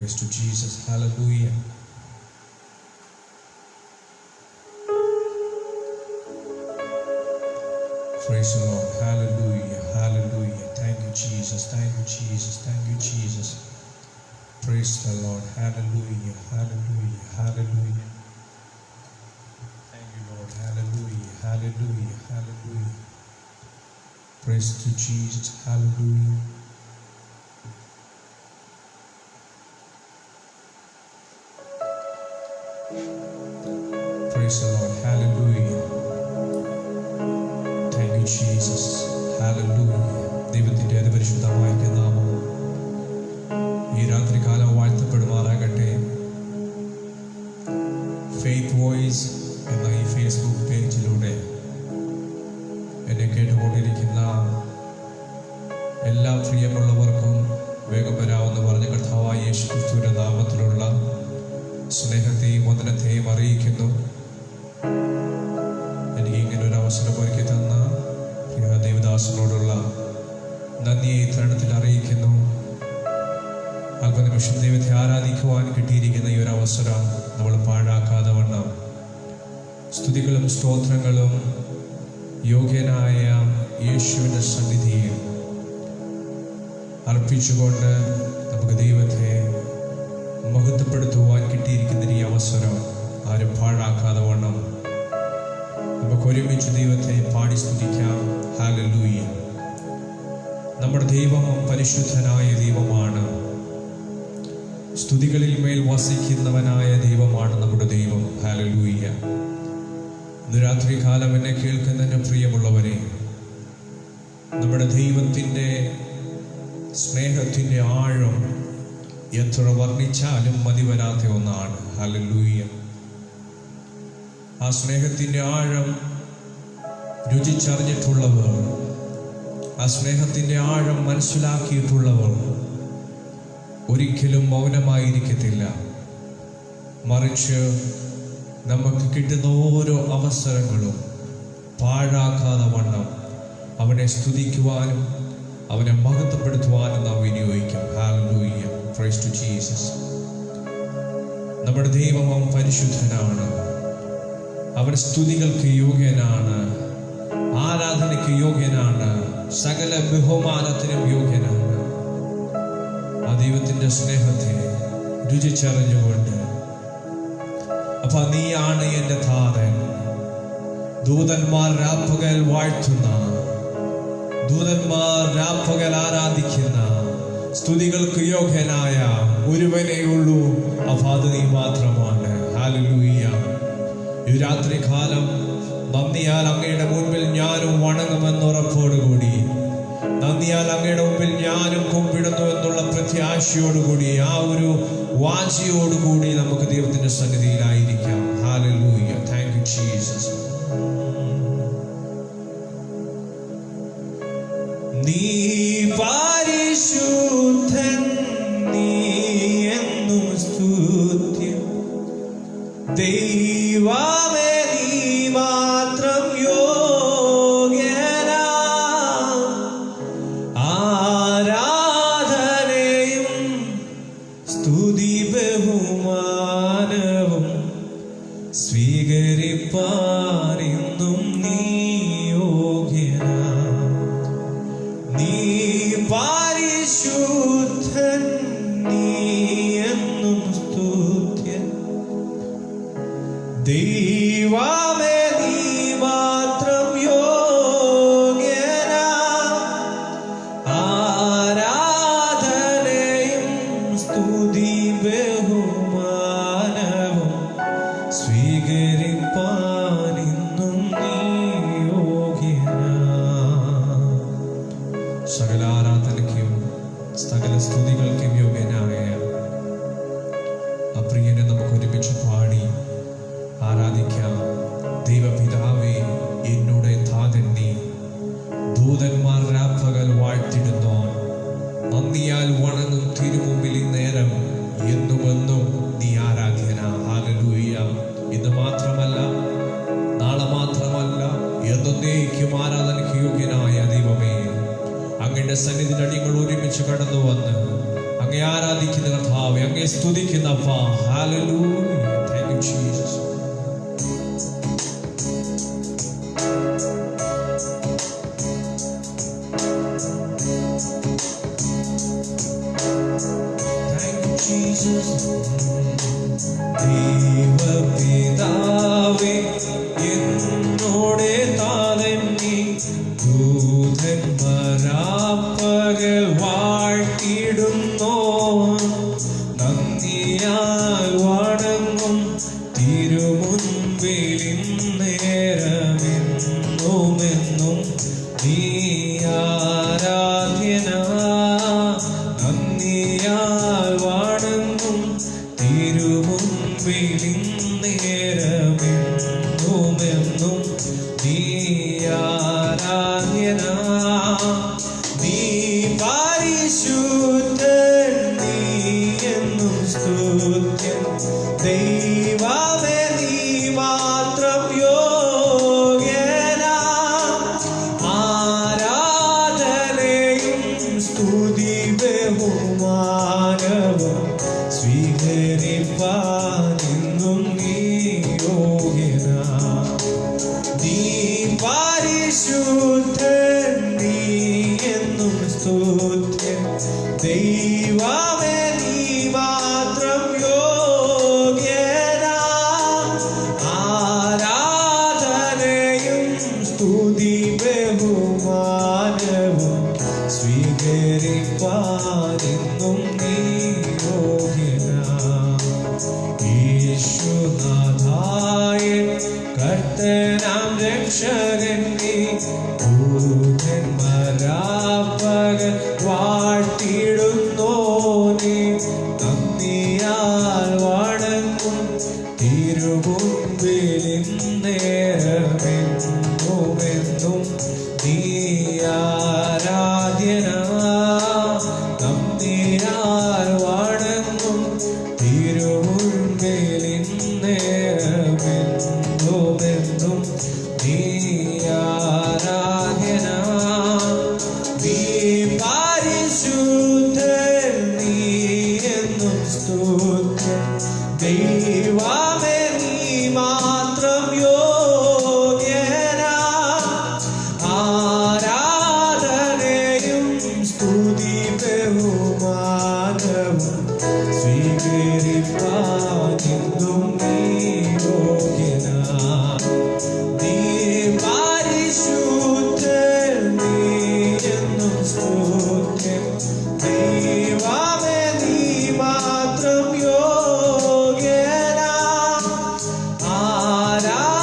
Praise to Jesus. Hallelujah. Praise the Lord. Hallelujah. Hallelujah. Thank you, Jesus. Thank you, Jesus. Thank you, Jesus. Praise the Lord. Hallelujah. Hallelujah. Hallelujah. Thank you, Lord. Hallelujah. Hallelujah. Hallelujah. Praise to Jesus. Hallelujah. Praise the Lord. Hallelujah. Thank you, Jesus. Hallelujah. ദൈവത്തിൻ്റെ അതിപരിശുദ്ധമായ നാമം ഈ രാത്രികാലം വാഴ്ത്തപ്പെടുമാറാകട്ടെ. Faith voice എന്ന ഈ Facebook പേജിലൂടെ എന്നെ കേട്ടുകൊണ്ടിരിക്കുന്ന എല്ലാ പ്രിയമുള്ളവർക്കും വേഗം വരാമെന്ന് പറഞ്ഞ കർത്താവായ യേശു ക്രിസ്തുവിന്റെ നാമത്തിലുള്ള സ്നേഹത്തെയും വന്ദനത്തെയും അറിയിക്കുന്നു. എനിക്ക് ഇങ്ങനെ ഒരു അവസരം ഒരുക്കി തന്ന പ്രിയ ദേവദാസനോടുള്ള നന്ദിയെ തരണത്തിൽ അറിയിക്കുന്നു. അല്പനിമിഷം ദൈവത്തെ ആരാധിക്കുവാൻ കിട്ടിയിരിക്കുന്ന ഈ ഒരു അവസരം നമ്മൾ പാഴാക്കാതെ വണ്ണം സ്തുതികളും സ്തോത്രങ്ങളും യോഗ്യനായ യേശുവിൻ്റെ സന്നിധിയിൽ അർപ്പിച്ചുകൊണ്ട് നമുക്ക് ദൈവത്തെ മഹത്വപ്പെടുത്തുവാൻ കിട്ടിയിരിക്കുന്ന ഈ അവസരം ആരും പാഴാക്കാതെ വണ്ണം നമുക്ക് ഒരുമിച്ച് ദൈവത്തെ പാടി സ്തുതിക്കാം. ഹല്ലേലൂയ. നമ്മുടെ ദൈവം പരിശുദ്ധനായ ദൈവമാണ്. സ്തുതികളിൽ മേൽ വസിക്കുന്നവനായ ദൈവമാണ് നമ്മുടെ ദൈവം. ഹല്ലേലൂയ. ഇന്ന് രാത്രികാലം എന്നെ കേൾക്കുന്നതിന് പ്രിയമുള്ളവരെ, നമ്മുടെ ദൈവത്തിൻ്റെ സ്നേഹത്തിൻ്റെ ആഴം എത്ര വർണ്ണിച്ചാലും മതി വരാത്ത ഒന്നാണ്. ഹല്ലേലൂയ. ആ സ്നേഹത്തിൻ്റെ ആഴം രുചിച്ചറിഞ്ഞിട്ടുള്ളവർ, ആ സ്നേഹത്തിൻ്റെ ആഴം മനസ്സിലാക്കിയിട്ടുള്ളവർ ഒരിക്കലും മൗനമായിരിക്കത്തില്ല. മറിച്ച് നമുക്ക് കിട്ടുന്ന ഓരോ അവസരങ്ങളും പാഴാക്കാതെ വണ്ണം അവനെ സ്തുതിക്കുവാനും അവനെ മഹത്വപ്പെടുത്തുവാനും നാം വിനിയോഗിക്കും. ഹല്ലേലൂയ. Praise to Jesus. നമ്മുടെ ദൈവം പരിശുദ്ധനാണ്. അവൻ സ്തുതികൾക്ക് യോഗ്യനാണ്, ആരാധനയ്ക്ക് യോഗ്യനാണ്, സകല ബഹുമാനത്തിനും യോഗ്യനാണ്. ആ ദൈവത്തിൻ്റെ സ്നേഹത്തെ രുചിച്ചറിഞ്ഞുകൊണ്ട്, അപ്പൊ നീയാണ് എൻ്റെ താതൻ, ദൂതന്മാർ രാപ്പകൽ വാഴ്ത്തുന്ന, ദൂതന്മാർ രാപ്പകൽ ആരാധിക്കുന്ന, സ്തുതികൾക്ക് യോഗ്യനായ ഒരുവനേ ഉള്ളൂ. അപ്പൊ അത് നീ മാത്രമാണ്. ഹല്ലേലൂയ. ഈ രാത്രികാലം നന്ദിയാൽ അങ്ങയുടെ മുൻപിൽ ഞാനും വണങ്ങുമെന്നുറപ്പോടുകൂടി, നന്ദിയാൽ അങ്ങയുടെ മുമ്പിൽ ഞാനും കുമ്പിടുന്നു എന്നുള്ള പ്രത്യാശയോടുകൂടി, ആ ഒരു വാഞ്ചയോടുകൂടി നമുക്ക് ദൈവത്തിന്റെ സന്നിധിയിലായിരിക്കാം. ഹല്ലേലൂയ. Thank you Jesus. നീ പരിശുദ്ധൻ, നീ എന്നും സ്തുത്യം. ദൈവമേ നീ മാത്രം യോഗ്യനാ. ആരാധനയും സ്തുതി ബഹുമാനവും സ്വീകരിപ്പാൻ ഇന്നും നീ യോഗ്യനാ. നീ പരിശുദ്ധൻ, നീ എന്നും സ്തുത്യം. ദൈവമേ നീ മാത്രം യോഗ്യനാ. ആരാധനയും സ്തുതി ബഹുമാനവും സ്വീകരിപ്പാൻ ഇന്നും നീ യോഗ്യനാ. സകല ആരാധനയ്ക്കും സകല സ്തുതികൾക്കും യോഗ്യനായ അപ്രിയനെ നമുക്ക് ഒരുമിച്ച് പാടി ആരാധിക്കാം. ദൈവപിതാവേ, എന്നോട് താതൻ നീ, ദൂതന്മാർ രാപ്പകൽ വാഴ്ത്തിടുന്നോൻ, നന്ദിയാൽ വണങ്ങും തിരുമുമ്പിൽ നേരം എന്നുമെന്നും നീ ആരാധ്യന. ഹല്ലേലൂയ. ഇന്ന് മാത്രമല്ല, നാളെ മാത്രമല്ല, എന്നേക്കും ആരാധനയ്ക്ക് യോഗ്യനായ ദൈവമേ, അങ്ങയുടെ സന്നിധിയിൽ അടിയങ്ങൾ ഒരുമിച്ച് കടന്നു വന്ന് അങ്ങേ ആരാധിക്കുന്ന കർത്താവേ, അങ്ങേ സ്തുതിക്കുന്നപ്പ. ഹല്ലേലൂയ. Thank you Jesus. ദൈവപിതാവേ എന്നോടെ താതന്നി ദൂതന്മാരാപ്പകൽ വാഴ്ത്തിടുന്നോ നന്ദിയാൽ വണങ്ങും തിരുമുൻപിൽ നേരമെന്നുമെന്നും നീ ആരാധ്യനാ. നന്ദിയാൽ വണങ്ങും തിരുമുൻപിൽ നേരമെന്നുമെന്നും നീ ആരാധ്യനാ. നീ പരിശുദ്ധൻ, നീ എന്നും സ്തുത്യൻ. ദൈവമേ നീ മാത്രം യോഗ്യനാ. ആരാധനയും സ്തുതി ബഹുമാനവും സ്വീകരിപ്പാൻ എന്നും നീ യോഗ്യനാ. നീ പരിശുദ്ധൻ, നീ എന്നും സ്തുത്യൻ. ദൈവമേ നീ മാത്രം യോഗ്യനാ. ആരാധനയും സ്തുതി ബഹുമാനവും സ്വീകരിപ്പാൻ എന്നും നീ യോഗ്യനാ. യേശുനാഥായ കർത്തനാം രക്ഷകൻ നീ ദൂതന്മാരാപ്പകൽ വാഴ്ത്തിടുന്നോ നീ നന്ദിയാൽ വണങ്ങും തിരുമുൻപിൽ നേരമെന്നുമെന്നും നീ ആരാധ്യനാ. നന്ദിയാൽ വണങ്ങും തിരുമുൻപിൽ നേരമെന്നുമെന്നും നീ ആരാധ്യനാ. നീ പരിശുദ്ധൻ, നീ എന്നും സ്തുത്യൻ. ദൈവമേ നീ മാത്രം യോഗ്യനാ. ആരാധനയും സ്തുതി ബഹുമാനവും സ്വീകരിപ്പാൻ എന്നും നീ യോഗ്യനാ. നീ പരിശുദ്ധൻ, നീ എന്നും സ്തുത്യൻ. ദൈവമേ നീ മാത്രം യോഗ്യനാ.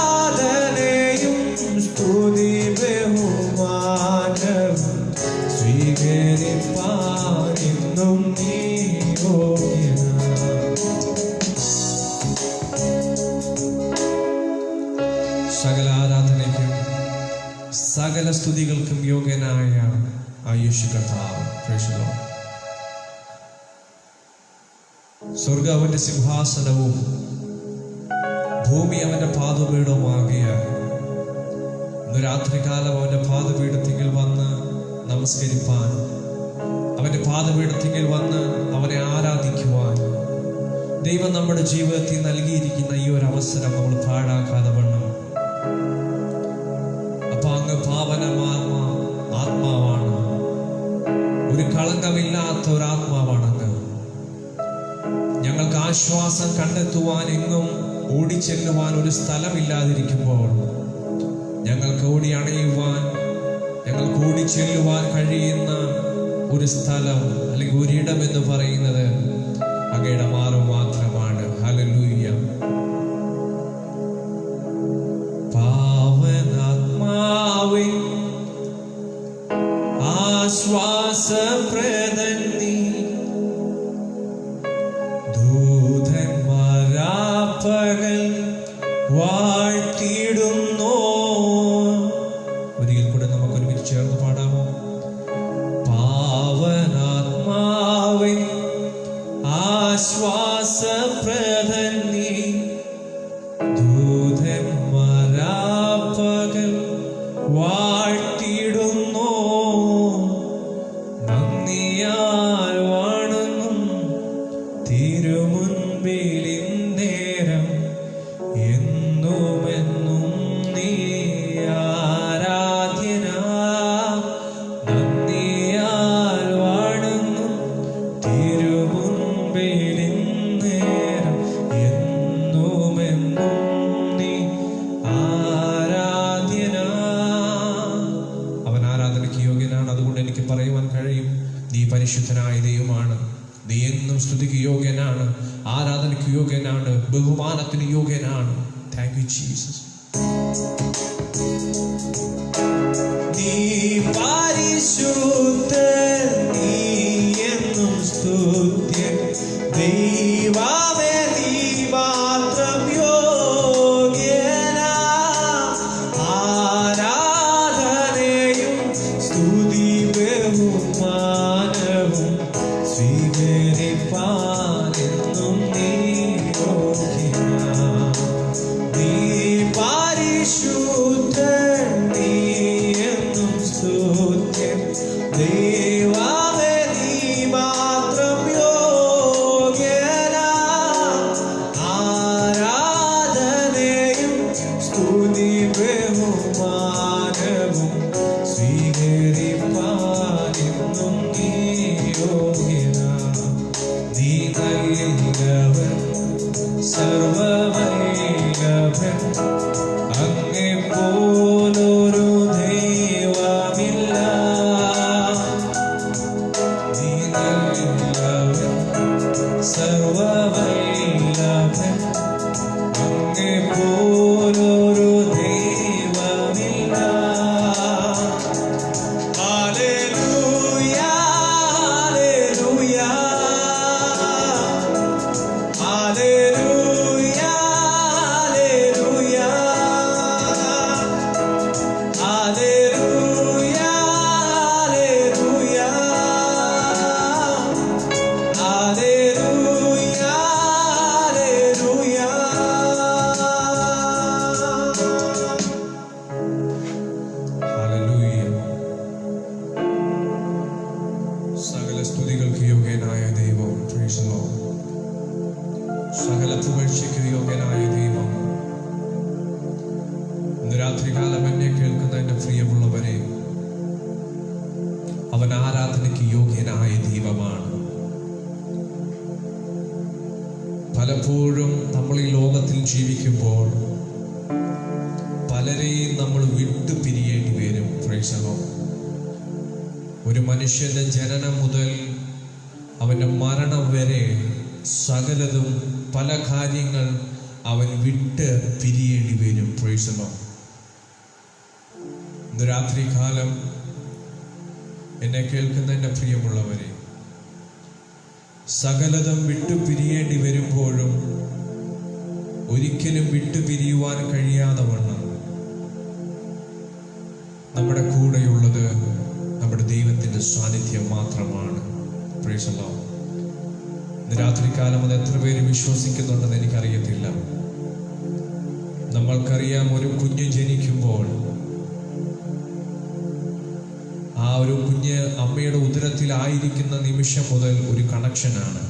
ആരാധനയും സ്തുതി ബഹുമാനവും സ്വീകരിപ്പാൻ എന്നും നീ യോഗ്യനാ. സകല ആരാധനയ്ക്കും സകല സ്തുതികൾക്കും യോഗ്യനായ യേശു കർത്താവ്. Praise the Lord. സ്വർഗ്ഗം അവന്റെ സിംഹാസനവും ഭൂമി അവന്റെ പാദപീഠവുമാകിയാൽ ഇന്ന് രാത്രികാലം അവന്റെ പാദപീഠത്തിങ്കിൽ വന്ന് നമസ്കരിപ്പാൻ, അവന്റെ പാദപീഠത്തിങ്കിൽ വന്ന് അവനെ ആരാധിക്കുവാൻ ദൈവം നമ്മുടെ ജീവിതത്തിൽ നൽകിയിരിക്കുന്ന ഈ ഒരു അവസരം നമ്മൾ പാഴാക്കാതെ വണ്ണം. അപ്പൊ അങ്ങ് പാവനമാർന്ന ആത്മാവാണ്, ഒരു കളങ്കമില്ലാത്ത ഒരു ആത്മാവാണ് അങ്ങ്. ഞങ്ങൾക്ക് ആശ്വാസം കണ്ടെത്തുവാൻ എങ്ങും ഓടിച്ചെല്ലുവാൻ ഒരു സ്ഥലമില്ലാതിരിക്കുമ്പോൾ ഞങ്ങൾക്ക് ഓടി അണയുവാൻ, ഞങ്ങൾക്ക് ഓടിച്ചെല്ലുവാൻ കഴിയുന്ന ഒരു സ്ഥലം അല്ലെങ്കിൽ ഒരിടം എന്ന് പറയുന്നത് അങ്ങയുടെ മാറു മാത്രമാണ്. ഹല്ലേലൂയ. പാവനാത്മാവേ ആശ്വാസപ്രദൻ നീ ദൂതന്മാരാപ്പകൽ വാഴ്ത്തിടുന്നോ. ഒരിക്കൽ കൂടെ നമുക്ക് ഒരുമിച്ച് ചേർന്ന് പാടാമോ? പാവനാത്മാവേ ആശ്വാസപ്രദൻ നീ ദൂതന്മാരാപ്പകൽ വാഴ്ത്തിടുന്നോ നന്ദിയാൽ വണങ്ങും തിരുമുൻപിൽ തിരുമുൻപിലിന്നേരം എന്നുമെന്നും നീ ആരാധ്യനാം. നന്ദിയാൽ വണങ്ങും തിരുമുൻപിലിന്നേരം എന്നുമെന്നും നീ ആരാധ്യനാം. അവൻ ആരാധനയ്ക്ക് യോഗ്യനാണ്. അതുകൊണ്ട് എനിക്ക് പറയുവാൻ കഴിയും, നീ പരിശുദ്ധനായ ദൈവമാണ്. നീ എന്നും സ്തുതിക്ക് യോഗ്യനാണ്, ആരാധനയ്ക്ക് യോഗ്യനാണ്, ബഹുമാനത്തിന് യോഗ്യനാണ്. Thank you Jesus. നീ പരിശുദ്ധൻ, നീ എന്നും സ്തുത്യൻ. ദൈവമേ നീ മാത്രം യോഗ്യനാ. ആരാധനയും സ്തുതി ബഹുമാനവും സ്വീകരിപ്പാനെന്നും നീ യോഗ്യനാ. നീ പരിശുദ്ധൻ, നീ എന്നും സ്തുത്യൻ. ദൈവമേ നീ മാത്രം യോഗ്യനാ. ആരാധനയും സ്തുതി ബഹുമാനവും സ്വീകരിപ്പാനെന്നും നീ യോഗ്യനാ. നീ നല്ലവൻ, സർവ്വവല്ലഭൻ, അങ്ങെപ്പോലൊരു ദൈവമില്ല. നീ നല്ലവൻ, സർവ്വവല്ലഭൻ, അങ്ങെപ്പോലൊരു ദൈവമില്ല. Hallelujah, hallelujah, hallelujah, hallelujah, hallelujah, hallelujah, hallelujah. സകല സ്തുതികൾക്ക് യോഗ്യനായ ദൈവം, പ്രൈസ് ദി ലോർഡ്. സകല പുകഴ്ചയ്ക്ക് യോഗ്യനായ ദൈവം, ഇന്ന് രാത്രികാലം എന്നെ കേൾക്കുന്ന എൻ്റെ പ്രിയമുള്ളവരെ, അവൻ ആരാധനയ്ക്ക് യോഗ്യനായ ദൈവമാണ്. പലപ്പോഴും നമ്മൾ ഈ ലോകത്തിൽ ജീവിക്കുമ്പോൾ പലരെയും നമ്മൾ വിട്ടു പിരിയേണ്ടി വരും. Praise the Lord. ഒരു മനുഷ്യന്റെ ജനനം മുതൽ അവന്റെ മരണം വരെ സകലതും, പല കാര്യങ്ങൾ അവൻ വിട്ട് പിരിയേണ്ടി വരും. Praise the Lord. ഇന്ന് രാത്രികാലം എന്നെ കേൾക്കുന്ന എൻ്റെ പ്രിയമുള്ളവരെ, സകലതും വിട്ടു പിരിയേണ്ടി വരുമ്പോഴും ഒരിക്കലും വിട്ടു പിരിയുവാൻ കഴിയാതെ വണ്ണം നമ്മുടെ കൂടെയുള്ളത് നമ്മുടെ ദൈവത്തിൻ്റെ സാന്നിധ്യം മാത്രമാണ്. Praise the Lord. ഇന്ന് രാത്രികാലം അത് എത്ര പേര് വിശ്വസിക്കുന്നുണ്ടെന്ന് എനിക്കറിയത്തില്ല. നമ്മൾക്കറിയാം, ഒരു കുഞ്ഞ് ജനിക്കുമ്പോൾ ആ ഒരു കുഞ്ഞ് അമ്മയുടെ ഉദരത്തിലായിരിക്കുന്ന നിമിഷം മുതൽ ഒരു കണക്ഷനാണ്.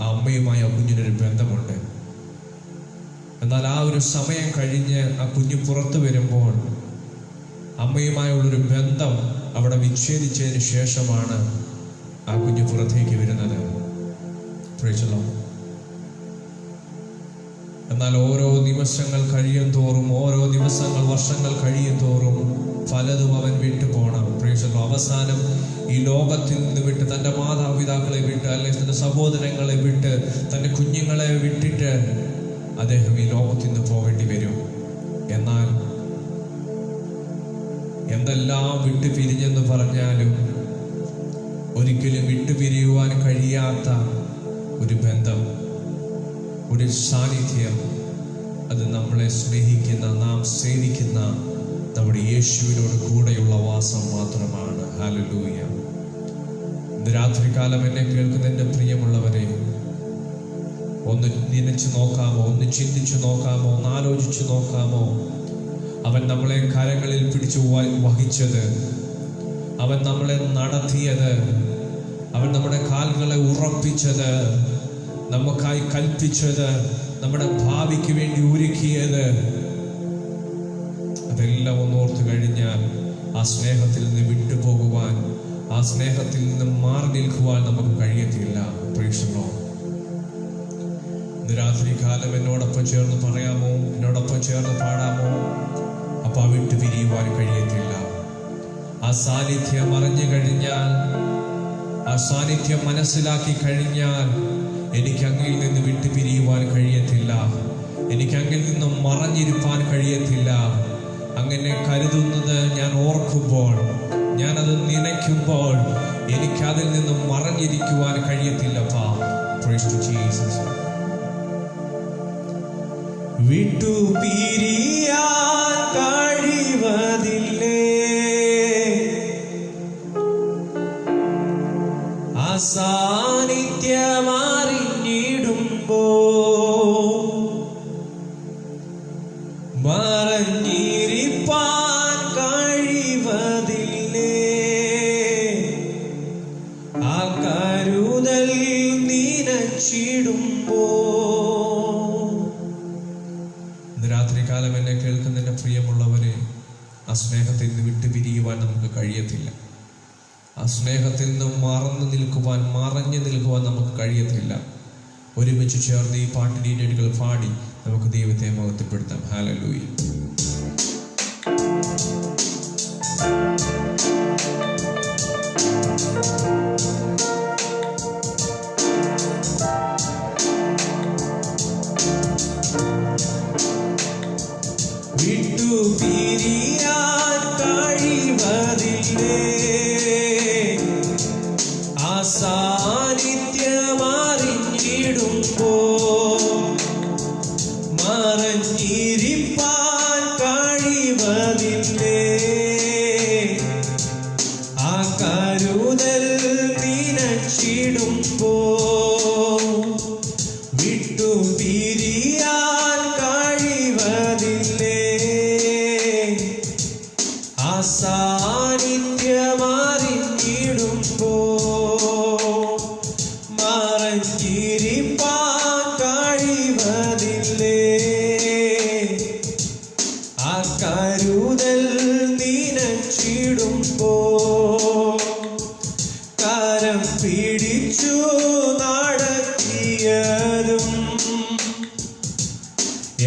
ആ അമ്മയുമായി ആ കുഞ്ഞിനൊരു ബന്ധമുണ്ട്. എന്നാൽ ആ ഒരു സമയം കഴിഞ്ഞ് ആ കുഞ്ഞ് പുറത്തു വരുമ്പോൾ അമ്മയുമായുള്ളൊരു ബന്ധം അവിടെ വിച്ഛേദിച്ചതിന് ശേഷമാണ് ആ കുഞ്ഞ് പുറത്തേക്ക് വരുന്നത്. Praise the Lord. എന്നാൽ ഓരോ നിമിഷങ്ങൾ കഴിയും തോറും, ഓരോ ദിവസങ്ങൾ, വർഷങ്ങൾ കഴിയും തോറും പലതും അവൻ വിട്ടു പോകണം. Praise the Lord. അവസാനം ഈ ലോകത്തിൽ നിന്ന് വിട്ട്, തൻ്റെ മാതാപിതാക്കളെ വിട്ട്, അല്ലെങ്കിൽ തൻ്റെ സഹോദരങ്ങളെ വിട്ട്, തൻ്റെ കുഞ്ഞുങ്ങളെ വിട്ടിട്ട് അദ്ദേഹം ഈ ലോകത്തിൽ നിന്ന് പോകേണ്ടി വരും. എന്നാൽ എന്തെല്ലാം വിട്ടു പിരിഞ്ഞെന്ന് പറഞ്ഞാലും ഒരിക്കലും വിട്ടുപിരിയുവാൻ കഴിയാത്ത ഒരു ബന്ധം, ഒരു സാന്നിധ്യം, അത് നമ്മളെ സ്നേഹിക്കുന്ന, നാം സേവിക്കുന്ന നമ്മുടെ യേശുവിനോട് കൂടെയുള്ള വാസം മാത്രമാണ്. ഹല്ലേലൂയ. ഇന്ന് രാത്രികാലം എന്നെ കേൾക്കുന്ന എൻ്റെ പ്രിയമുള്ളവരെ, ഒന്ന് നനച്ചു നോക്കാമോ, ഒന്ന് ചിന്തിച്ചു നോക്കാമോ, ഒന്ന് ആലോചിച്ചു നോക്കാമോ? അവൻ നമ്മളെ കരങ്ങളിൽ പിടിച്ചു വഹിച്ചത്, അവൻ നമ്മളെ നടത്തിയത്, അവൻ നമ്മുടെ കാലുകളെ ഉറപ്പിച്ചത്, നമുക്കായി കൽപ്പിച്ചത്, നമ്മുടെ ഭാവിക്ക് വേണ്ടി ഒരുക്കിയത്, അതെല്ലാം ഒന്നോർത്ത് കഴിഞ്ഞാൽ ആ സ്നേഹത്തിൽ നിന്ന് വിട്ടുപോകുവാൻ, ആ സ്നേഹത്തിൽ നിന്ന് മാറി നിൽക്കുവാൻ നമുക്ക് കഴിയത്തില്ല. Praise the Lord. ഇന്ന് രാത്രി കാലം എന്നോടൊപ്പം ചേർന്ന് പറയാമോ? എന്നോടൊപ്പം ചേർന്ന് പാടാമോ? അപ്പൊ വിട്ടു പിരിയുവാൻ കഴിയത്തില്ല. ആ സാന്നിധ്യം അറിഞ്ഞു കഴിഞ്ഞാൽ, ആ സാന്നിധ്യം മനസ്സിലാക്കി കഴിഞ്ഞാൽ എനിക്ക് അങ്ങിൽ നിന്ന് വിട്ടു പിരിയുവാൻ കഴിയത്തില്ല. എനിക്ക് അങ്ങിൽ നിന്നും മറഞ്ഞിരിപ്പാൻ കഴിയത്തില്ല. അങ്ങനെ കരുതുന്നത് ഞാൻ ഓർക്കുമ്പോൾ, ഞാനത് നനയ്ക്കുമ്പോൾ എനിക്കതിൽ നിന്നും മറഞ്ഞിരിക്കുവാൻ കഴിയത്തില്ലപ്പാ. Praise to Jesus. വിട്ടു പിരിയാൻ കഴിവതില്ലേ ആ സാന്നിധ്യമറിഞ്ഞിടുമ്പോ, മറഞ്ഞിരിപ്പാൻ കഴിവതില്ലേ ആ കരുതൽ നനച്ചിടുമ്പോ. ഇന്ന് രാത്രികാലം എന്നെ കേൾക്കുന്ന എൻ്റെ പ്രിയമുള്ളവരെ, ആ സ്നേഹത്തിൽ നിന്ന് വിട്ടുപിരിയുവാൻ നമുക്ക് കഴിയത്തില്ല. ആ സ്നേഹത്തിൽ നിന്ന് മറഞ്ഞു നിൽക്കുവാൻ നമുക്ക് കഴിയത്തില്ല. ഒരുമിച്ച് ചേർന്ന് ഈ പാട്ടിൻ്റെ ഈരടികൾ പാടി നമുക്ക് ദൈവത്തെ മഹത്വപ്പെടുത്താം. ഹല്ലേലൂയ. വിട്ടു പിരിയാൻ കഴിവതില്ലേ ആ സാന്നിധ്യമറിഞ്ഞിടുമ്പോ, മറഞ്ഞിരിപ്പാൻ കഴിവതില്ലേ ആ കരുതൽ നനച്ചിടുമ്പോ. വിട്ടു പിരിയാൻ കഴിവതില്ലേ ആ സാന്നിധ്യമറിഞ്ഞിടുമ്പോ, മറഞ്ഞിരിപ്പാൻ കഴിവതില്ലേ ആ കരുതൽ നനച്ചിടുമ്പോ. കരം പിടിച്ചു നടത്തിയതും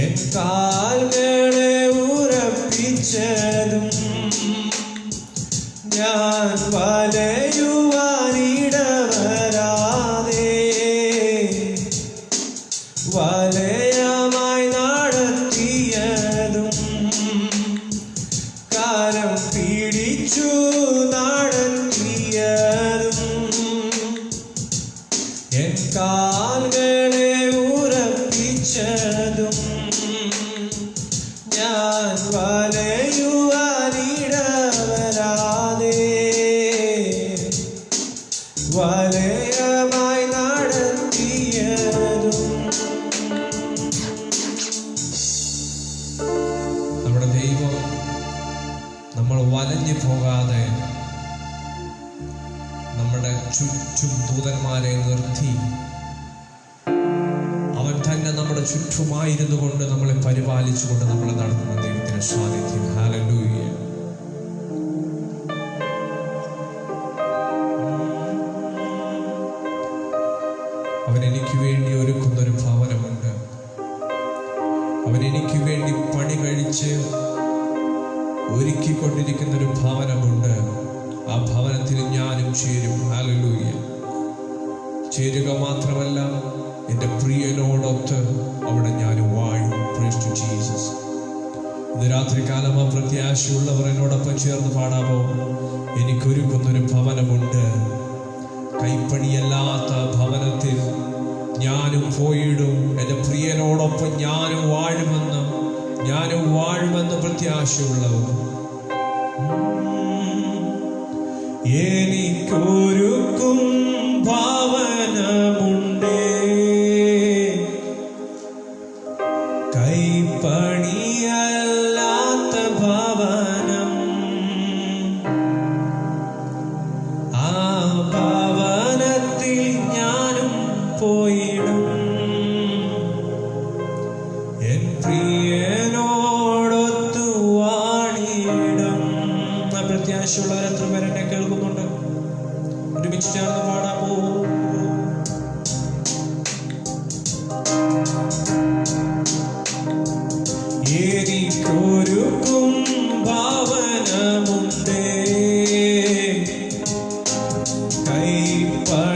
എൻ കാൽകളെ ഉറപ്പിച്ചതും, ഞാൻ വലയുവാനിടവരാതെ വലയമായി നടത്തിയതും, കരം പിടിച്ചു നടത്തിയതും എൻ കാൽകളെ ഉറപ്പിച്ചതും, ഞാൻ വലയുവാനിടവരാതെ വലയമായി നടത്തിയതും. നമ്മുടെ ദൈവം നമ്മൾ വലഞ്ഞു പോകാതെ നമ്മുടെ ചുറ്റും ദൂതന്മാരെ നിർത്തി അവൻ തന്നെ നമ്മുടെ ചുറ്റുമായിരുന്നു കൊണ്ട് നമ്മളെ പരിപാലിച്ചുകൊണ്ട് നമ്മളെ നടത്തുന്ന ദൈവത്തിന്റെ സാന്നിധ്യം. ഹല്ലേലൂയ. അവൻ എനിക്ക് വേണ്ടി ഒരുക്കുന്നൊരു ഭവനമുണ്ട്. അവൻ എനിക്ക് വേണ്ടി പണി കഴിച്ച് ഒരുക്കിക്കൊണ്ടിരിക്കുന്നൊരു ഭവനമുണ്ട്. ആ ഭവനത്തിൽ ഞാനും ചേരും. ഹല്ലേലൂയ. ചേരുക മാത്രമല്ല, എൻ്റെ പ്രിയനോടൊത്ത് അവിടെ ഞാൻ വാഴും. Praise to Jesus. ഇന്ന് രാത്രികാലം ആ പ്രത്യാശയുള്ളവർ എന്നോടൊപ്പം ചേർന്ന് പാടാമോ? എനിക്കൊരുക്കുന്നൊരു ഭവനമുണ്ട്. കൈപ്പണിയല്ലാത്ത ഭവനത്തിൽ ഞാനും പോയിടും. എൻ്റെ പ്രിയനോടൊപ്പം ഞാനും വാഴുമെന്ന് പ്രത്യാശയുള്ളവർ. എനിക്കൊരുക്കും ഭവനമുണ്ടേ, കൈപ്പണിയല്ലാത്ത ഭവനം. ആ ഭവനത്തിൽ ഞാനും പോയിടും. പ്രിയനോടൊത്തു വാണിയിടും. പ്രത്യാശയുള്ളവർ എത്ര പേരെന്നെ കേൾക്കുന്നുണ്ട്? ഒരുമിച്ച് ചേർന്ന് പാടാമോ? എനിക്കൊരുക്കും ഭാവനമുണ്ട്, കൈപ്പണിയല്ലാത്ത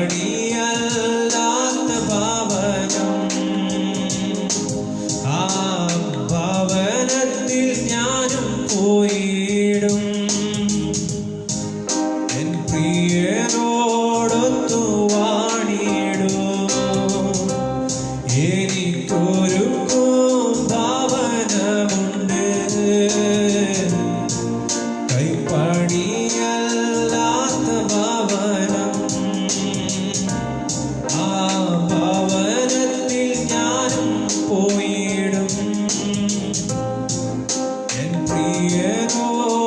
ഭാവനം. ആ ഭവനത്തിൽ ഞാനും പോയിടും, എൻ പ്രിയനോടൊത്തു വാണിടും. എനിക്കൊരുക്കും ഭാവനമുണ്ട്, കൈപ്പണിയല്ലാത്ത ഭാവനം. ആ ഭവനത്തിൽ ഞാനും പോയിടും, എൻ പ്രിയനോടൊത്തു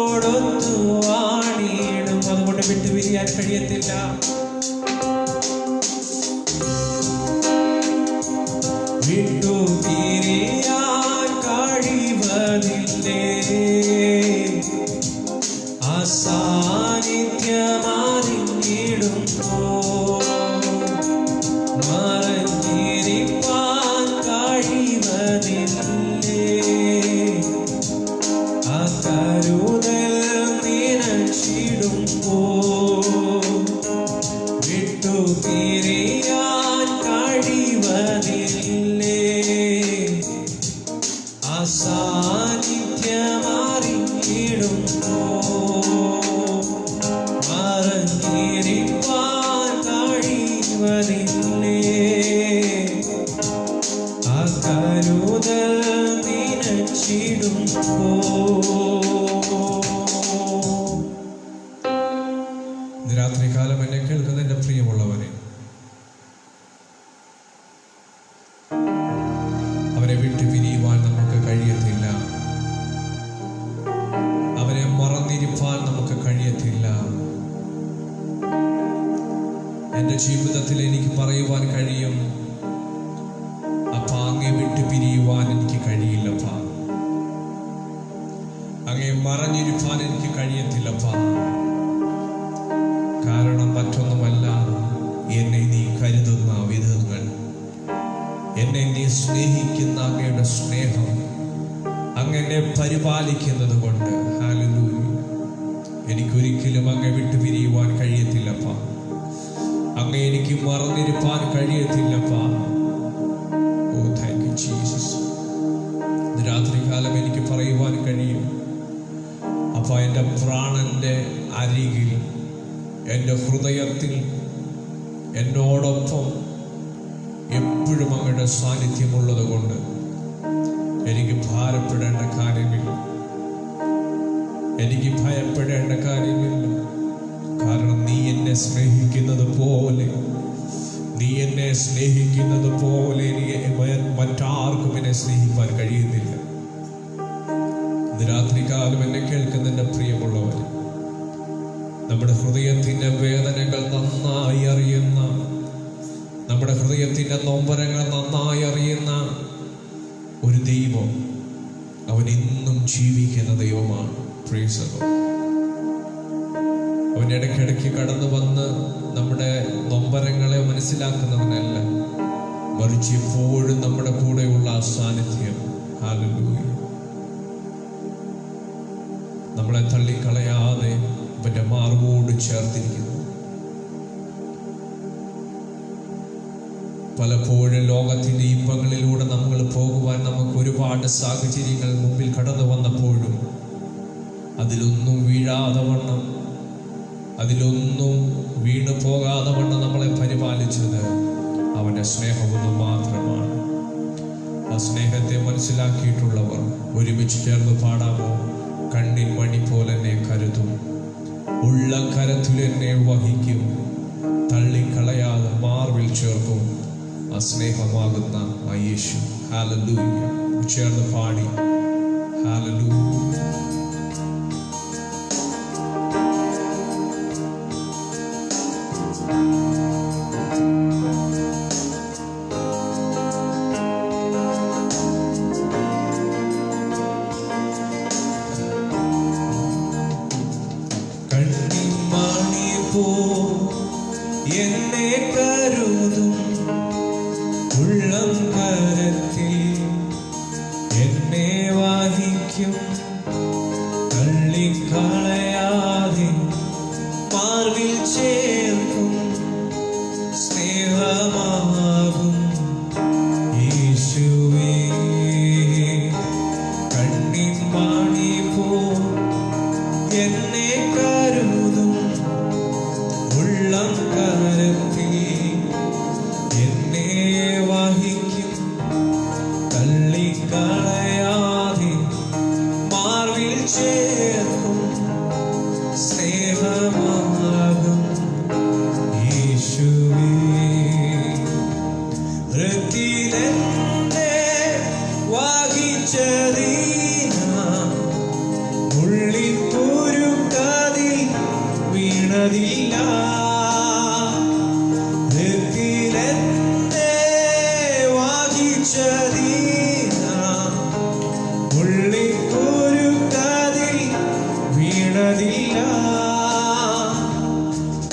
വാണിടും. അതുകൊണ്ട് വിട്ടുപിരിയാൻ കഴിയത്തില്ല. വിട്ടുപിരിയാൻ കഴിവതില്ലേ, ആ സാന്നിധ്യമറിഞ്ഞിടുമ്പോൾ. മറഞ്ഞിരിപ്പാൻ കഴിവതില്ലേ, ആ കരുതൽ നിനച്ചിടുമ്പോൾ. വിട്ടുപിരിയാൻ കഴിവതില്ലേ, ആ സാന്നിധ്യമറിഞ്ഞിടുമ്പോൾ. മറഞ്ഞിരിപ്പാൻ കഴിവതില്ലേ, ആ കരുതൽ നിനച്ചിടുമ്പോൾ. ഇന്ന് രാത്രികാലം എന്നെ കേൾക്കുന്ന എൻ്റെ പ്രിയമുള്ളവരെ, അവരെ വിട്ടു പിരിയുവാൻ നമുക്ക് കഴിയത്തില്ല, അവരെ മറന്നിരിപ്പാൻ നമുക്ക് കഴിയത്തില്ല. എൻ്റെ ജീവിതത്തിൽ എനിക്ക് പറയുവാൻ കഴിയും, അപ്പാ അങ്ങേ വിട്ടു പിരിയുവാൻ എനിക്ക് കഴിയില്ലപ്പാ, അങ്ങേ മറഞ്ഞിരിപ്പാൻ എനിക്ക് കഴിയത്തില്ലപ്പാ. കാരണം മറ്റൊന്നുമല്ല, എന്നെ നീ കരുതുന്ന വിധങ്ങൾ, എന്നെ നീ സ്നേഹിക്കുന്ന അങ്ങയുടെ സ്നേഹം, അങ്ങനെ പരിപാലിക്കുന്നത് കൊണ്ട്. ഹല്ലേലൂയ. എനിക്കൊരിക്കലും അങ്ങേ വിട്ടു പിരിയുവാൻ കഴിയത്തില്ലപ്പാ, അങ്ങേ എനിക്ക് മറന്നിരിപ്പാൻ കഴിയത്തില്ലപ്പാ. ഓ താങ്ക് യു ജീസസ്. രാത്രികാലം എനിക്ക് പറയുവാൻ കഴിയും, അപ്പാ എൻ്റെ പ്രാണന്റെ അരികിൽ, എൻ്റെ ഹൃദയത്തിൽ എന്നോടൊപ്പം എപ്പോഴും അങ്ങയുടെ സാന്നിധ്യമുള്ളത് കൊണ്ട് എനിക്ക് ഭാരപ്പെടേണ്ട കാര്യമില്ല, എനിക്ക് ഭയപ്പെടേണ്ട കാര്യമില്ല. കാരണം നീ എന്നെ സ്നേഹിക്കുന്നത് പോലെ, നീ എന്നെ സ്നേഹിക്കുന്നത് പോലെ മറ്റാർക്കും എന്നെ സ്നേഹിക്കാൻ കഴിയുന്നില്ല. ഇന്ന് രാത്രികാലം എന്നെ കേൾക്കുന്ന എൻ്റെ പ്രിയമുള്ളവർ, നമ്മുടെ ഹൃദയത്തിൻ്റെ വേദനകൾ നന്നായി അറിയുന്ന, നമ്മുടെ ഹൃദയത്തിൻ്റെ നൊമ്പരങ്ങൾ നന്നായി അറിയുന്ന ഒരു ദൈവം, അവൻ ഇന്നും ജീവിക്കുന്ന ദൈവമാണ്. Praise the Lord. അവൻ ഇടയ്ക്കിടയ്ക്ക് കടന്നു വന്ന് നമ്മുടെ നൊമ്പരങ്ങളെ മനസ്സിലാക്കുന്നവനല്ല, മറിച്ച് എപ്പോഴും നമ്മുടെ കൂടെയുള്ള ആ സാന്നിധ്യം. ഹല്ലേലൂയ. നമ്മളെ തള്ളിക്കളയാതെ അവന്റെ മാർവോട് ചേർത്തിരിക്കുന്നു. പലപ്പോഴും ലോകത്തിന്റെ ഇമ്പങ്ങളിലൂടെ നമ്മൾ പോകുവാൻ നമുക്ക് ഒരുപാട് സാഹചര്യങ്ങൾ മുമ്പിൽ കടന്നു വന്നപ്പോഴും അതിലൊന്നും വീഴാതെ വണ്ണം, അതിലൊന്നും വീണു പോകാതെ വണ്ണം നമ്മളെ പരിപാലിച്ചത് അവന്റെ സ്നേഹമൊന്നും മാത്രമാണ്. ആ സ്നേഹത്തെ മനസ്സിലാക്കിയിട്ടുള്ളവർ ഒരുമിച്ച് ചേർന്ന് പാടാമോ? കണ്ണിൻ മണി പോലെ എന്നെ കരുതും, ഉള്ള കരത്തിൽ എന്നെ വഹിക്കും, തള്ളിക്കളയാതെ മാർവിൽ ചേർക്കും ആ സ്നേഹമാകുന്ന ആ യേശു. ഹല്ലേലൂയ. ചേർന്ന് പാടി ഹല്ലേലൂയ. കരത്തിൽ എന്നെ വഹിക്കും, തള്ളിക്കളയാതെ മാർവിൽ ചേർക്കും, സ്നേഹമാകും യേശുവേ. കണ്ണിൻ മണി പോ എന്നെ കരുതും, ഉള്ളം കരത്തിൽ എന്നെ വഹിക്കും, തള്ളിക്കളയാതെ മാർവിൽ ചേർക്കും, സ്നേഹമാകും യേശുവേ. വൃത്തിയിലെന്നെ വഹിച്ചതിനാൽ മുള്ളിക്കുരുക്കതിൽ വീണതില്ല. വൃത്തിയിലെന്നെ വഹിച്ചതിനാൽ മുള്ളിക്കുരുക്കതിൽ വീണതില്ല.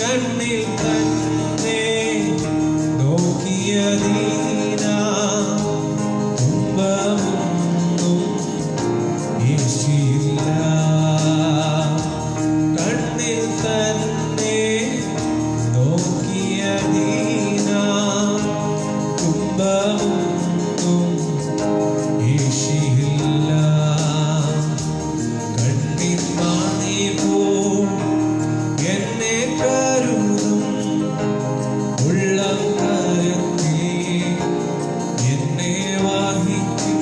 കണ്ണിൽ തന്നെ നോക്കിയതിനാൽ തുമ്പമൊന്നും യേശുവില്ല. കണ്ണിൽ തന്നെ നോക്കിയതിനാൽ തുമ്പമൊന്നും യേശുവില്ല. കണ്ണിൻ മണി പോ എന്നെ കരുതും, ഉള്ളം കരത്തിൽ എന്നെ വഹിക്കും,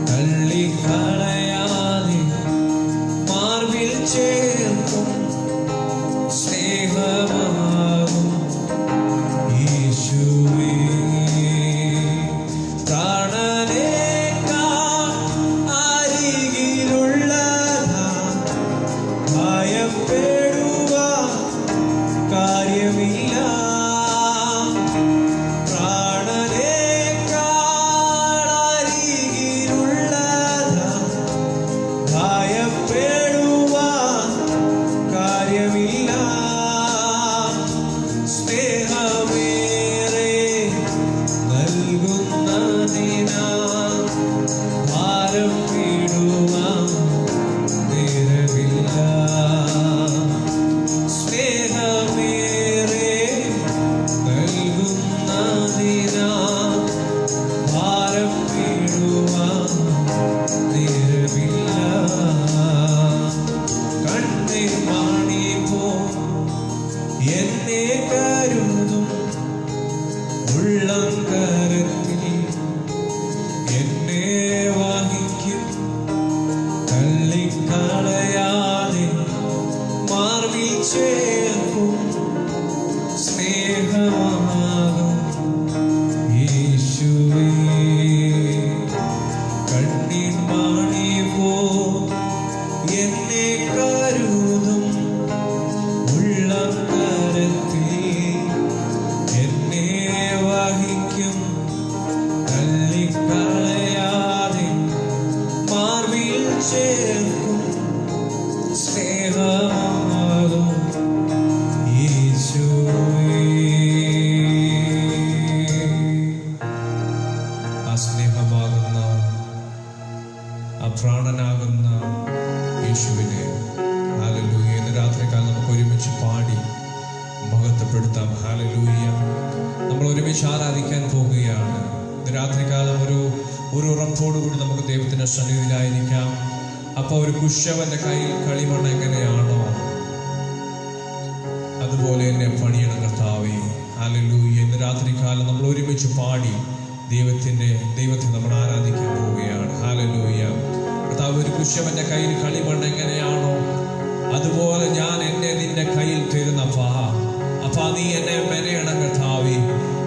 തള്ളിക്കളയാതെ മാർവിൽ ചേർക്കും, സ്നേഹമാകും യേശുവേ. പ്രാണനേക്കാൾ അരികിലുള്ളതാ ഭയപ്പെടുവാൻ കാര്യമില്ല. പ്രാണനേക്കാൾ അരികിലുള്ളതാ ഭയപ്പെടുവാൻ കാര്യമില്ല. സ്നേഹമേറെ നൽകുന്നതിനാൽ ഭാരം വിടുവാൻ നേരമില്ല. സ്നേഹമേറെ നൽകുന്നതിനാൽ ഭാരം വിടുവാൻ നേരമില്ല. കണ്ണിൻ മണി പോ എന്നെ കരുതും, ഉള്ളം കരത്തിൽ എന്നെ വഹിക്കും, തള്ളിക്കളയാതെ മാർവിൽ ചേർക്കും, സ്നേഹമാകും യേശുവേ. കണ്ണിൻ മണി പോ എന്നെ കരുതും, ഉള്ളം കരത്തിൽ എന്നെ വഹിക്കും, തള്ളിക്കളയാതെ മാർവിൽ ചേർക്കും, സ്നേഹമാകും യേശുവേ. ആ സ്നേഹമാകുന്ന, ആ പ്രാണനാകുന്ന യേശുവിനെ ഹല്ലേലൂയ ഇന്ന് രാത്രികാലം നമുക്ക് ഒരുമിച്ച് പാടി മഹത്വപ്പെടുത്താം. ഹല്ലേലൂയ. നമ്മൾ ഒരുമിച്ച് ആരാധിക്കാൻ പോവുകയാണ്. ഇന്ന് രാത്രികാലം ഒരു ഉറപ്പോടുകൂടി നമുക്ക് ദൈവത്തിന്റെ സന്നിധിയിലായിരിക്കാം. അപ്പോൾ ഒരു കുശവന്റെ കയ്യിൽ കളിമണ്ണ് എങ്ങനെയാണോ അതുപോലെ എന്നെ പണിയണം കർത്താവേ. ഹല്ലേലൂയ. ഇന്ന് രാത്രികാലം നമ്മൾ ഒരുമിച്ച് പാടി ദൈവത്തെ നമ്മൾ ആരാധിക്കാൻ പോവുകയാണ്. ഹല്ലേലൂയ. കർത്താവ് ഒരു കുശവന്റെ കയ്യിൽ കളിമണ്ണ് എങ്ങനെയാണോ അതുപോലെ ഞാൻ എന്നെ നിന്റെ കയ്യിൽ തരുന്നപ്പാ. അപ്പാ നീ എന്നെ മെനയണം കർത്താവേ,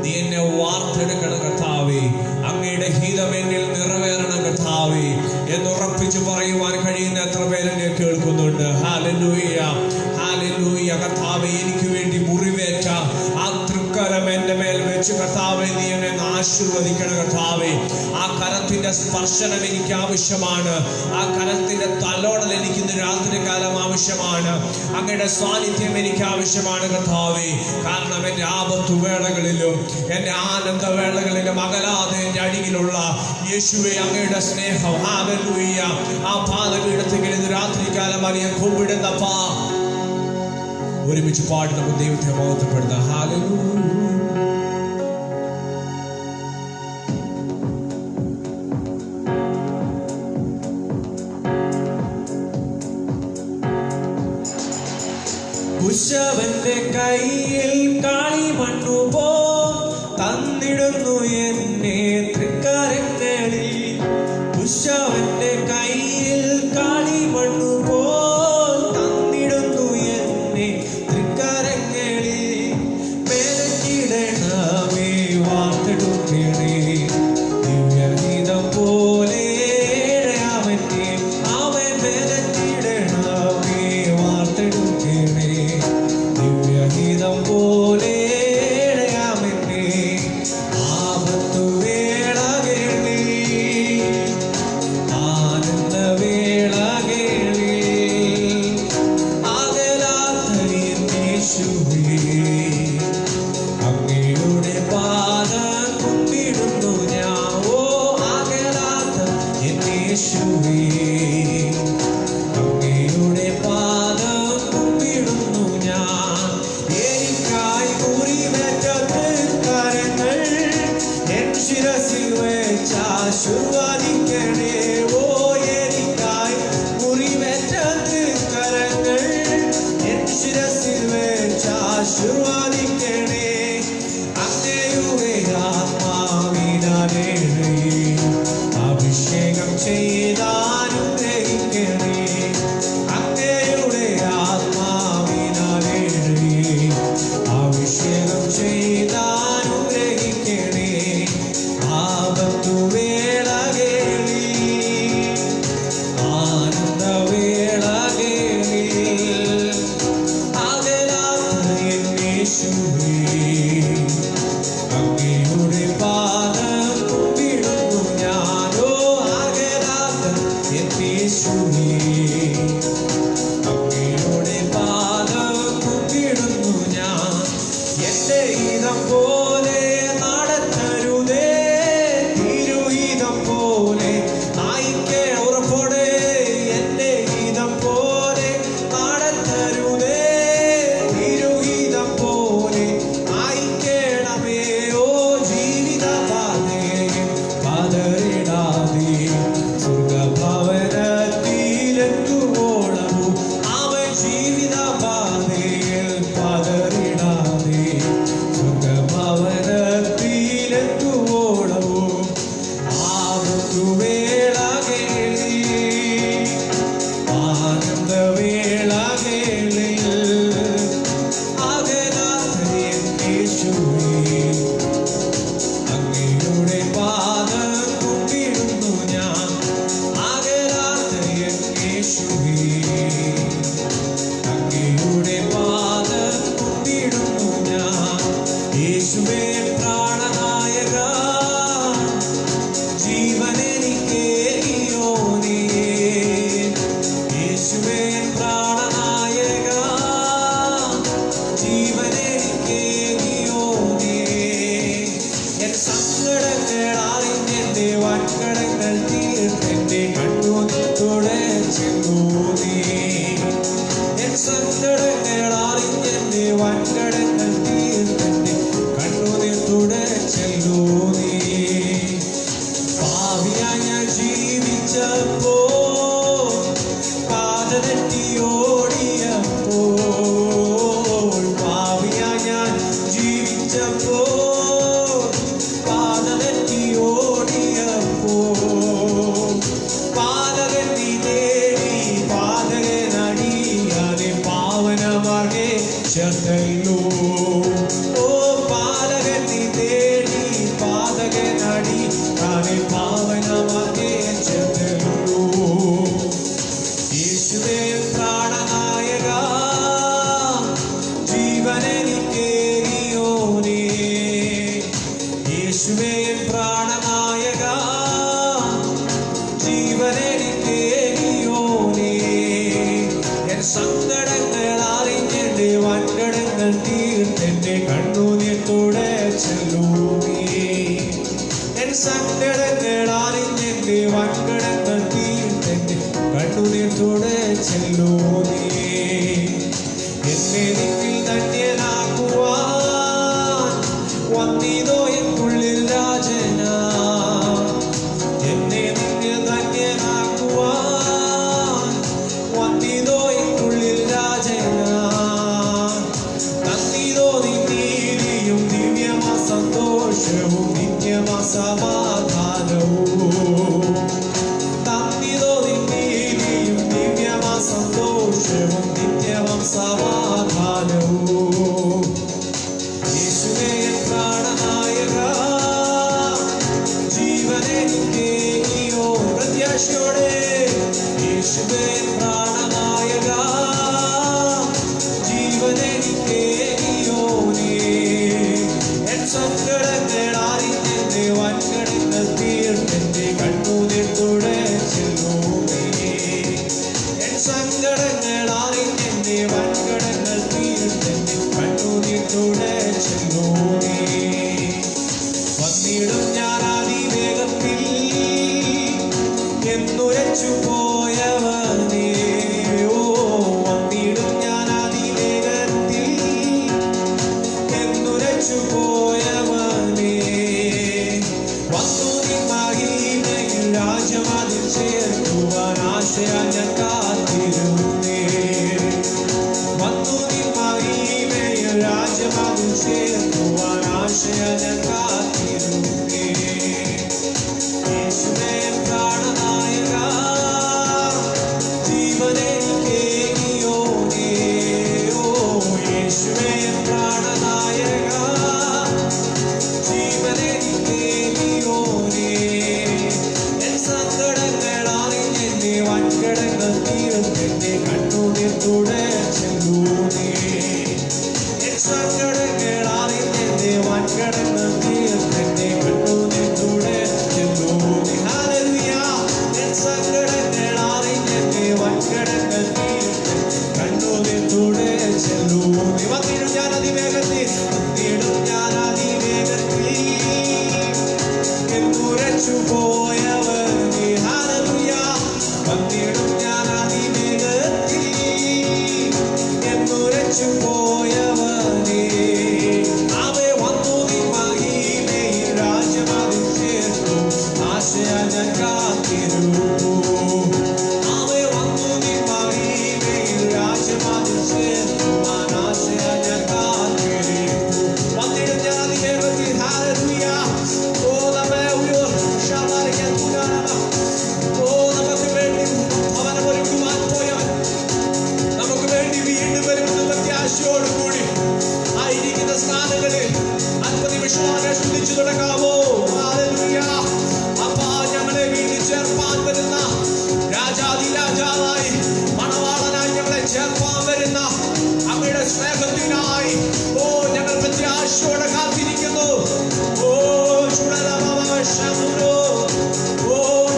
നീ എന്നെ വാർത്തെടുക്കണം കർത്താവേ, അങ്ങയുടെ ഹിതം എന്നിൽ നിറവേറണം കർത്താവേ എന്നുറപ്പിച്ച് പറയുവാൻ കഴിയുന്ന എത്ര പേരെന്നെ കേൾക്കുന്നുണ്ട്. Hallelujah, hallelujah. കർത്താവേ എനിക്ക് വേണ്ടി മുറിവേറ്റ ആ തൃക്കരം എൻ്റെ മേൽ വെച്ച് കർത്താവേ നീ എന്നെ ആശീർവദിക്കണം കർത്താവേ. കർത്താവേ. ആ കരത്തിന്റെ സ്പർശനം എനിക്ക് ആവശ്യമാണ്. ആ കരത്തിന്റെ തലോടൽ എനിക്ക് ഇന്ന് രാത്രികാലം ആവശ്യമാണ്. അങ്ങയുടെ സാന്നിധ്യം എനിക്ക് ആവശ്യമാണ് കർത്താവേ. കാരണം എൻ്റെ ആപത്തുവേളകളിലും എൻ്റെ ആനന്ദവേളകളിലും അകലാതെ എൻ്റെ അടിയിലുള്ള യേശുവേ അങ്ങയുടെ സ്നേഹം, ഹല്ലേലൂയ, ആ പാദപീഠത്തിൽ ഇന്ന് രാത്രികാലം അറിയാൻ കൂപ്പിടുന്നപ്പാ. ഒരുമിച്ച് പാടി നമുക്ക് ദൈവത്തെ മഹത്വപ്പെടുത്താം. ഹല്ലേലൂയ. കുശവന്റെ കയ്യിൽ കളിമണ്ണു പോ തന്നിടുന്നു എന്നെ തൃക്കരങ്ങളിൽ. കുശവന്റെ കയ്യിൽ കളിമണ്ണു പോ തന്നിടുന്നു എന്നെ തൃക്കരങ്ങളിൽ. മെനഞ്ഞിടണമേ വാർത്തെടുക്കണേ ദിവ്യഗീതം പോലെ അവന്റെ അവൻ മെനഞ്ഞിടണമേ വാർത്തെടുക്കണേ ദിവ്യഗീതം പോലെ അവന്റെ ആപത്തു വേളകളിൽ ആനന്ദ വേളകളിൽ അകലാത്ത യേശുവേ അങ്ങയുടെ പാദം കുമ്പിടുന്നു ഞാൻ. ഓ അകലാത്ത യേശുവേ അങ്ങയുടെ പാദം കുമ്പിടുന്നു ഞാൻ. എനിക്കായി മുറിവേറ്റ കരങ്ങൾ എൻ ശിരസിൽ വെച്ച് ആശീർവദിക്കണേ. ഓ എനിക്കായി മുറിവേറ്റ കരങ്ങൾ എൻ ശിരസിൽ വെച്ച് ആശീർവദിക്കണേ. അങ്ങയുടെ ആത്മാവിനാലേ അഭിഷേകം ചെയ്താനുഗ്രഹിക്കണേ. അങ്ങയുടെ ആത്മാവിനാലേ അഭിഷേകം ചെയ്താനുഗ്രഹിക്കണേ. ആപത്തു വേളകളിൽ എൻ സങ്കടങ്ങൾ അറിഞ്ഞെന്റെ വൻകടങ്ങൾ തീർത്തെന്റെ കണ്ണുനീർ തുടച്ചല്ലോ നീ. എന്നെ നിന്നിൽ ധന്യനാക്കുവാൻ വന്നിതോ എന്നുള്ളിൽ രാജനാ. എന്നെ നിന്നിൽ ധന്യനാക്കുവാൻ വന്നിതോ എന്നുള്ളിൽ രാജനാ. തന്നിതോ നീതിയും ദിവ്യമാ സന്തോഷവും നിത്യമാ സമാധാനവും. തന്നിതോ നീതിയും ദിവ്യമാ സന്തോഷവും നിത്യമാ സമാധാനവും. യേശുവേ പ്രാണനായക ജീവനെനിക്കേകിയോ പ്രത്യാശയോടെ. യേശുവേ പ്രാണനായക ജീവനെനിക്കേകിയോ നീ. എൻ സങ്കടങ്ങൾ അറിഞ്ഞെന്റെ വൻകടങ്ങൾ തീർത്തെന്റെ കണ്ണുനീർ തുടച്ചല്ലോ നീ. എൻ സങ്കടങ്ങൾ അറിഞ്ഞെന്റെ വൻകടങ്ങൾ തീർത്തെന്റെ കണ്ണുനീർ തുടച്ചല്ലോ നീ. വന്നിടും ഞാൻ അതിവേഗത്തിൽ എന്നുരച്ചു പോയവനേ. ഓ വന്നിടും ഞാൻ അതിവേഗത്തിൽ എന്നുരച്ചു പോയവനേ. വന്നു നിൻ മഹിമയിൽ രാജമതിൽ ചേർക്കുവാൻ ആശയാൽ ഞാൻ കാത്തിരുന്നേ. വന്നു നിൻ മഹിമയിൽ രാജമതിൽ ചേർക്കുവാൻ ആശയാൽ ഞാൻ കാത്തിരുന്നേ. യേശുവേ പ്രാണനായക ജീവനെനിക്കേകിയോ നീ. ഓ യേശുവേ പ്രാണനായക ജീവനെനിക്കേകിയോ നീ. എൻ സങ്കടങ്ങൾ അറിഞ്ഞെന്റെ വൻകടങ്ങൾ തീർത്തെന്റെ കണ്ണുനീർ തുടച്ചല്ലോ നീ. എൻ സങ്കടങ്ങൾ അറിഞ്ഞെന്റെ വൻകടങ്ങൾ തീർത്തെന്റെ കണ്ണുനീർ തുടച്ചല്ലോ നീ. ഹല്ലേലൂയ. എൻ സങ്കടങ്ങൾ അറിഞ്ഞെന്റെ വൻകടങ്ങൾ തീർത്തെന്റെ കണ്ണുനീർ തുടച്ചല്ലോ നീ. വന്നിടും ഞാൻ അതിവേഗത്തിൽ വന്നിടും ഞാൻ അതിവേഗത്തിൽ എന്നുരച്ചു പോയവനേ. ഹല്ലേലൂയ. വന്നിടും ഞാൻ അതിവേഗത്തിൽ എന്നുരച്ചു പോയവനേ. അവേ വന്നു നിൻ മഹിമയിൽ രാജമതിൽ ചേർത്തു ആശയാൽ ഞാൻ കാത്തിരുന്നു. അവേ വന്നു നിൻ മഹിമയിൽ രാജമതിൽ ചേർക്കുവാൻ ആശയാൽ ഞാൻ കാത്തിരുന്നു. വന്നിടും ഞാൻ അതിവേഗത്തിൽ. ഹല്ലേലൂയ. ഓ നമ്മെ ശാലാരിക്കാൻ കൂടാനമ. ഓ നമുക്ക് വേണ്ടി ഭവനമൊരുക്കുവാൻ പോയവൻ നമുക്ക് വേണ്ടി വീണ്ടും വരുമെന്ന് പ്രത്യാശയോടുകൂടി ആയിരിക്കുന്ന സ്ഥാനങ്ങളിൽ അല്പനിമിഷമാണ് സ്തുതിച്ചു തുടങ്ങാമോ. ഹല്ലേലൂയ. അപ്പാ ഞങ്ങളെ വീണ്ടും ചേർപ്പാൻ വരുന്ന രാജാതിരാജാവായി മണവാളനായി ഞങ്ങളെ ചേർപ്പാൻ വരുന്ന അങ്ങയുടെ സ്നേഹത്തിനായി ഓ ഞങ്ങൾ പ്രത്യാശയോടെ കാത്തിരിക്കുന്നു. ഓ ചുടലവശമുരോ. ഓ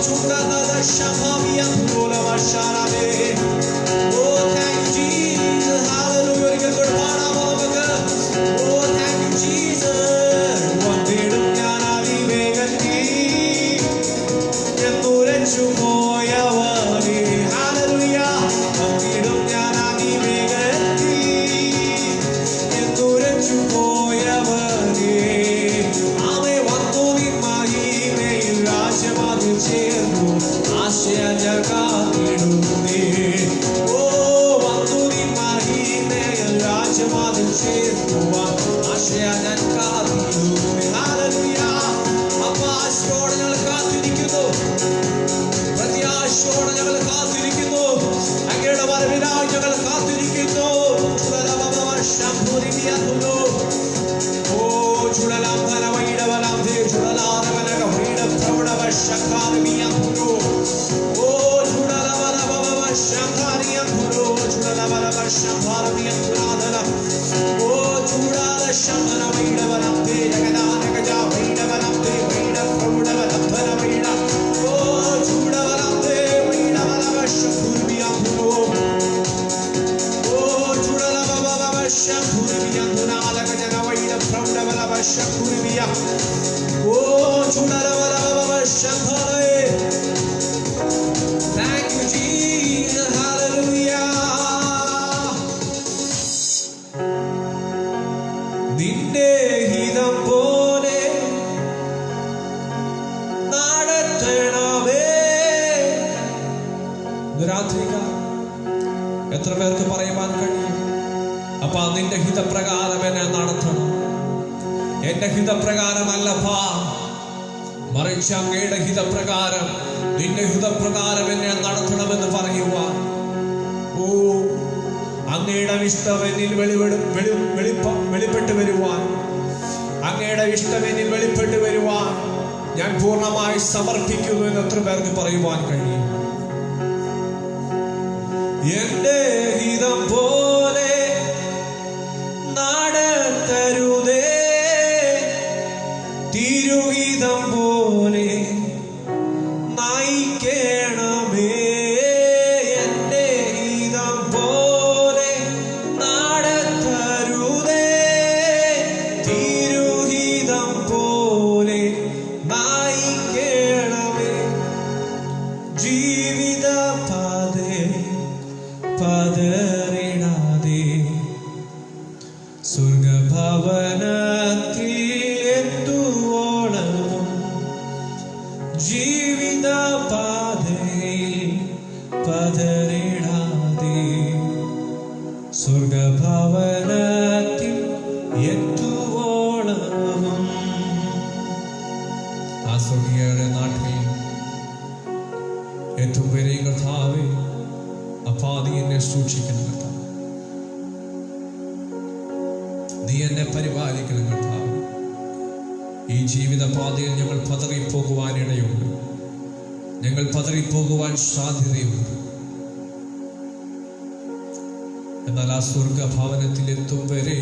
ചുടലവശമവിയതുലവശരവേ. ഓ താങ്ക് യു ജീസസ്. ഹല്ലേലൂയ. ഒരിക്കൽ കൂടി പാടാമോ നമുക്ക്. ഓ താങ്ക് യു ജീസസ്. വന്നിടും ഞാൻ അതിവേഗത്തിൽ എന്നുരച്ചു പോയവനേ. ഹല്ലേലൂയ. വന്നിടും ഞാൻ അതിവേഗത്തിൽ എന്നുരച്ചു പോയവനേ. അവേ വന്നു നിൻ മഹിമയിൽ രാജമതിൽ ചേർന്നു ആശയാൽ ഞാൻ കാത്തിടുന്നേ. ഓ വന്നു നിൻ മഹിമയിൽ രാജമതിൽ ചേർക്കുവാൻ ആശയാൽ ഞാൻ കാത്തിടുന്നേ. ഹല്ലേലൂയ. അപ്പാ ആശയോടെ ഞങ്ങൾ കാത്തിരിക്കുന്നു. പ്രത്യാശയോടെ ഞങ്ങൾ കാത്തിരിക്കുന്നു. അങ്ങയുടെ വരവിനായി ഞങ്ങൾ കാത്തിരിക്കുന്നു. ഓ ചുടലാം തലവൈടവലാം ചുടലാരവനക വീട പ്രൗഢവശക്കാരമിയ ഓ രാത്രികാലം എത്ര പേർക്ക് പറയുവാൻ കഴിയും, അപ്പാ നിന്റെ ഹിതപ്രകാരം എന്നെ നടത്തണം. എന്റെ ഹിതപ്രകാരമല്ലപ്പാ, മറിച്ച് അങ്ങയുടെ ഹിതപ്രകാരം, നിന്റെ ഹിതപ്രകാരം എന്നെ നടത്തണമെന്ന് പറയുവാൻ. ഓ, അങ്ങയുടെ ഇഷ്ടം എന്നിൽ വെളിപ്പെട്ട് വരുവാൻ, അങ്ങയുടെ ഇഷ്ടം എന്നിൽ വെളിപ്പെട്ട് വരുവാൻ ഞാൻ പൂർണ്ണമായി സമർപ്പിക്കുന്നു എന്ന് എത്ര പേർക്ക് പറയുവാൻ കഴിയും. എന്റെ ഹിതം പോലെ നടത്തരുതേ, തിരുഹിതം പോലെ നയിക്കണമേ. എന്റെ ഹിതം പോലെ നടത്തരുതേ, തിരുഹിതം പോലെ നയിക്കണമേ. ജീവിത പതറിടാതെ സ്വർഗഭവനത്തിൽ എത്തുവോളവും, ജീവിത പാതയിൽ പതറിടാതെ സ്വർഗഭവനത്തിൽ എത്തുവോളവും. ആ സ്വർഗീയയുടെ നാട്ടിൽ എത്തും വരെ കർത്താവേ, അപ്പാ നീ എന്നെ സൂക്ഷിക്കണം കർത്താവ്, നീ എന്നെ പരിപാലിക്കണം കർത്താവ്. ഈ ജീവിത പാതയിൽ ഞങ്ങൾ പതറിപ്പോകുവാനിടയുണ്ട്, ഞങ്ങൾ പതറിപ്പോകുവാൻ സാധ്യതയുണ്ട്. എന്നാൽ ആ സ്വർഗഭവനത്തിൽ എത്തും വരെ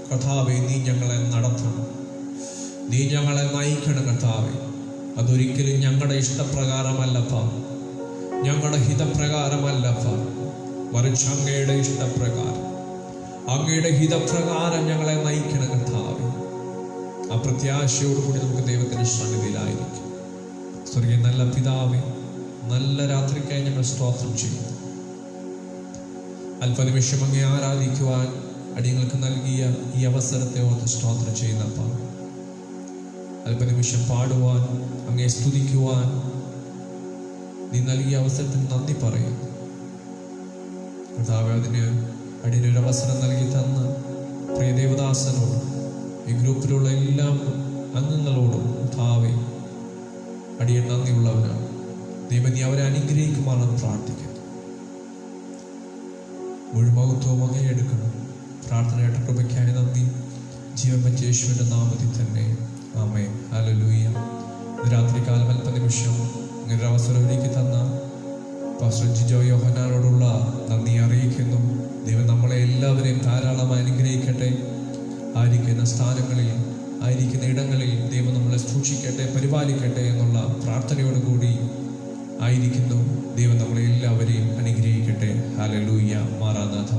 കർത്താവെ നീ ഞങ്ങളെ നടത്തണം, നീ ഞങ്ങളെ നയിക്കണം കർത്താവെ. അതൊരിക്കലും ഞങ്ങളുടെ ഇഷ്ടപ്രകാരമല്ലപ്പാ, ഞങ്ങളുടെ ഹിതപ്രകാരമല്ലപ്പ, മറിച്ച് അങ്ങയുടെ ഇഷ്ടപ്രകാരം, അങ്ങയുടെ ഹിതപ്രകാരം ഞങ്ങളെ നയിക്കണം കർത്താവേ. ആ പ്രത്യാശയോടുകൂടി നമുക്ക് ദൈവത്തിന്റെ സന്നിധിയിലായിരിക്കും. സ്വർഗീയ നല്ല പിതാവേ, നല്ല രാത്രിക്കായി ഞങ്ങൾ സ്തോത്രം ചെയ്യുന്നു. അല്പനിമിഷം അങ്ങേ ആരാധിക്കുവാൻ അടിയങ്ങൾക്ക് നൽകിയ ഈ അവസരത്തെ ഓർത്ത് സ്തോത്രം ചെയ്യുന്നപ്പ, അല്പനിമിഷം പാടുവാൻ, അങ്ങേ സ്തുതിക്കുവാൻ നീ നൽകിയ അവസരത്തിന് നന്ദി പറയുന്നു കർത്താവേ. അതിന് അടിയൊരു അവസരം നൽകി തന്ന പ്രിയ ദേവദാസനോടും ഈ ഗ്രൂപ്പിലുള്ള എല്ലാ അംഗങ്ങളോടും കർത്താവേ അടിയൻ നന്ദിയുള്ളവനാണ്. ദൈവം നീ അവരെ അനുഗ്രഹിക്കുമാണെന്ന് പ്രാർത്ഥിക്കുന്നു. മുഴുമഹത്വവും അങ്ങേ എടുക്കണം. പ്രാർത്ഥനയുടെ കൃപയ്ക്കായി നന്ദി. ജീവൻ പറ്റിയ യേശുവിന്റെ നാമത്തിൽ തന്നെ ആമേൻ. ഹല്ലേലൂയ. രാത്രികാലം അല്പനിമിഷം ഇങ്ങനെ അവസരം ഒരുക്കി തന്ന പാസ്റ്റർ ജിജോ യോഹന്നാനോടുള്ള നന്ദി അറിയിക്കുന്നു. ദൈവം നമ്മളെ എല്ലാവരെയും ധാരാളമായി അനുഗ്രഹിക്കട്ടെ. ആയിരിക്കുന്ന സ്ഥാനങ്ങളിൽ, ആയിരിക്കുന്ന ഇടങ്ങളിൽ ദൈവം നമ്മളെ സൂക്ഷിക്കട്ടെ, പരിപാലിക്കട്ടെ എന്നുള്ള പ്രാർത്ഥനയോടുകൂടി ആയിരിക്കുന്നു. ദൈവം നമ്മളെ എല്ലാവരെയും അനുഗ്രഹിക്കട്ടെ. ഹല്ലേലൂയ. മാറാനാഥ.